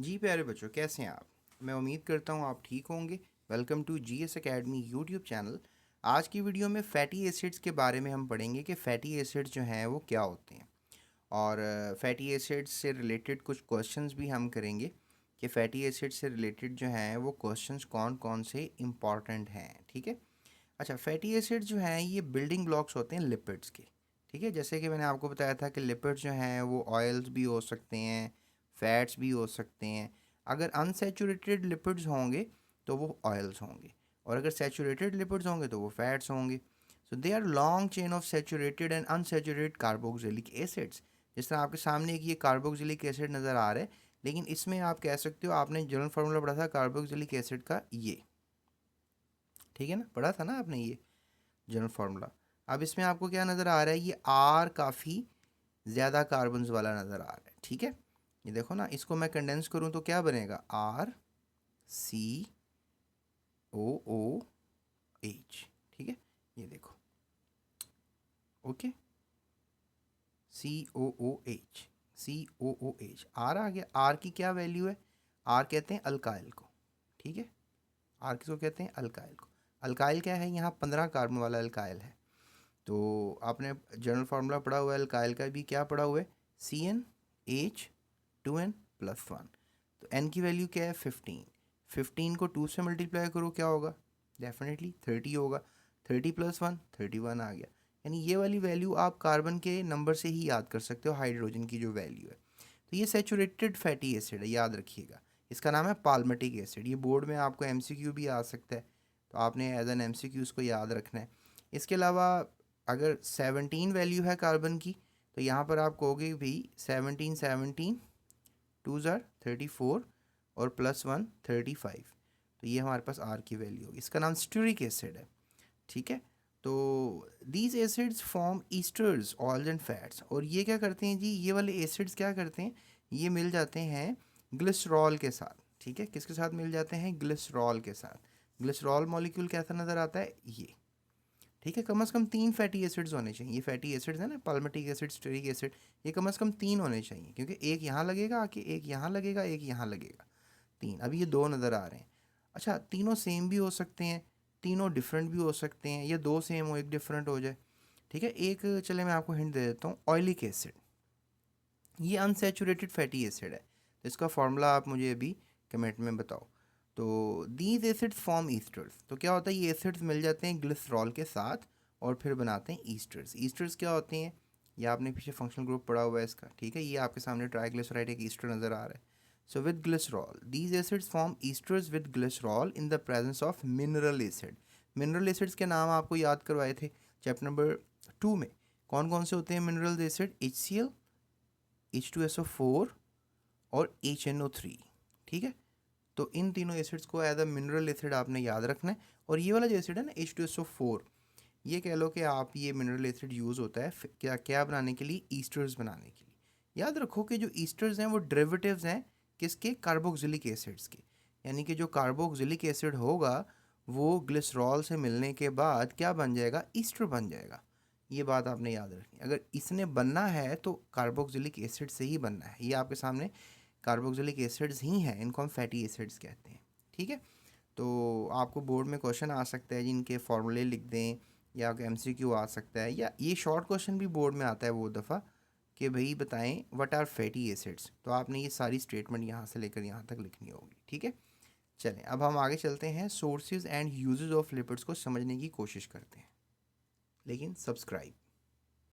जी प्यारे बच्चों, कैसे हैं आप? मैं उम्मीद करता हूँ आप ठीक होंगे। Welcome to GS academy YouTube channel. आज की वीडियो में फैटी एसिड्स के बारे में हम पढ़ेंगे कि फैटी एसिड्स जो हैं वो क्या होते हैं, और फैटी एसिड्स से रिलेटेड कुछ क्वेश्चंस भी हम करेंगे कि फैटी एसिड्स से रिलेटेड जो हैं वो क्वेश्चंस कौन कौन से इम्पॉर्टेंट हैं। ठीक है। अच्छा, फैटी एसिड्स जो हैं ये बिल्डिंग ब्लॉक्स होते हैं लिपिड्स के। ठीक है, जैसे कि मैंने आपको बताया था कि लिपिड्स जो हैं वो ऑयल्स भी हो सकते हैं, फैट्स भी हो सकते हैं। अगर अनसैचुरेटेड लिपिड्स होंगे तो वो ऑयल्स होंगे, और अगर सैचुरेटेड लिपिड्स होंगे तो वो फैट्स होंगे। So they are long chain of saturated and unsaturated carboxylic acids. जिस तरह आपके सामने एक ये कार्बोक्सिलिक एसिड नज़र आ रहा है, लेकिन इसमें आप कह सकते हो, आपने जनरल फार्मूला पढ़ा था कार्बोक्सिलिक एसिड का ये, ठीक है ना, पढ़ा था ना आपने ये जनरल फार्मूला। अब इसमें आपको क्या नज़र आ रहा है, ये आर काफ़ी ज़्यादा कार्बन्स वाला नज़र आ रहा है। ठीक है, ये देखो ना, इसको मैं कंडेंस करूँ तो क्या बनेगा, R C O O H. ठीक है, ये देखो, okay, C O O H, C O O H, R आ गया। आर की क्या वैल्यू है, आर कहते हैं अल्काइल को। ठीक है, आर किसको कहते हैं, अल्काइल को। अल्काइल क्या है, यहाँ 15 कार्बन वाला अल्काइल है। तो आपने जनरल फार्मूला पढ़ा हुआ है अल्काइल का भी, क्या पढ़ा हुआ है, सी एन एच 2n+1। तो n की वैल्यू क्या है, 15। 15 को 2 से मल्टीप्लाई करो, क्या होगा, डेफिनेटली 30 होगा। 30+1 31 आ गया। यानी ये वाली वैल्यू आप कार्बन के नंबर से ही याद कर सकते हो, हाइड्रोजन की जो वैल्यू है। तो ये सैचुरेटेड फैटी एसिड है, याद रखिएगा। इसका नाम है पाल्मेटिक एसिड। ये बोर्ड में आपको एमसीक्यू भी आ सकता है, तो आपने एज एन एमसीक्यू उसको याद रखना है। इसके अलावा अगर 17 वैल्यू है कार्बन की, तो यहाँ पर आप कहोगे भाई 17 17 2 ज़ार 34 और +1 35। तो ये हमारे पास आर की वैल्यू होगी। इसका नाम स्टूरिक एसिड है। ठीक है, तो these acids form esters oils and fats. और ये क्या करते हैं जी, ये वाले एसिड्स क्या करते हैं, ये मिल जाते हैं ग्लिसरॉल के साथ। ठीक है, किसके साथ मिल जाते हैं, ग्लिसरॉल के साथ। ग्लिसरॉल मॉलिक्यूल कैसा नज़र आता है, ये। ठीक है, कम से कम 3 फैटी एसिड्स होने चाहिए। ये फैटी एसिड्स है ना, पाल्मेटिक एसिड, स्टेरिक एसिड, ये कम से कम 3 होने चाहिए, क्योंकि एक यहाँ लगेगा आके, एक यहाँ लगेगा, एक यहाँ लगेगा। 3, अभी ये 2 नज़र आ रहे हैं। अच्छा, तीनों सेम भी हो सकते हैं, तीनों डिफरेंट भी हो सकते हैं, या 2 सेम हो एक डिफरेंट हो जाए। ठीक है, एक चले मैं आपको हिंट दे देता हूँ, ऑयलिक एसिड, ये अनसेचुरेटेड फैटी एसिड है। तो इसका फॉर्मूला आप मुझे अभी कमेंट में बताओ। तो दीज एसिड्स फॉर्म ईस्टर्स। तो क्या होता है, ये एसिड्स मिल जाते हैं ग्लिसरॉल के साथ और फिर बनाते हैं ईस्टर्स। ईस्टर्स क्या होते हैं, ये आपने पीछे फंक्शनल ग्रुप पढ़ा हुआ है इसका। ठीक है, ये आपके सामने ट्राइग्लिसराइड एक ईस्टर नज़र आ रहा है। So with glycerol these acids form esters with glycerol in the presence of mineral acid. Mineral acids के नाम आपको याद करवाए थे चैप्टर नंबर 2 में। कौन कौन से होते हैं मिनरल एसिड, HCl, H2SO4 और HNO3। ठीक है, तो इन तीनों एसिड्स को एज अ मिनरल एसिड आपने याद रखना है। और ये वाला जो एसिड है ना, H2SO4, ये कह लो कि आप, ये मिनरल एसिड यूज़ होता है क्या क्या बनाने के लिए, ईस्टर्स बनाने के लिए। याद रखो कि जो ईस्टर्स हैं वो डेरिवेटिव्स हैं किसके, कार्बोक्सिलिक एसिड्स के। यानी कि जो कार्बोक्सिलिक एसिड होगा वो ग्लिसरॉल से मिलने के बाद क्या बन जाएगा, ईस्टर बन जाएगा। ये बात आपने याद रखनी। अगर इसने बनना है तो कार्बोक्सिलिक एसिड से ही बनना है। ये आपके सामने कार्बोक्सिलिक एसिड्स ही हैं, इनको हम फैटी एसिड्स कहते हैं। ठीक है, तो आपको बोर्ड में क्वेश्चन आ सकता है जिनके फॉर्मूले लिख दें, या एमसीक्यू आ सकता है, या ये शॉर्ट क्वेश्चन भी बोर्ड में आता है वो दफ़ा कि भाई बताएं व्हाट आर फैटी एसिड्स। तो आपने ये सारी स्टेटमेंट यहाँ से लेकर यहाँ तक लिखनी होगी। ठीक है, चलें अब हम आगे चलते हैं, sources and uses of lipids को समझने की कोशिश करते हैं। लेकिन सब्सक्राइब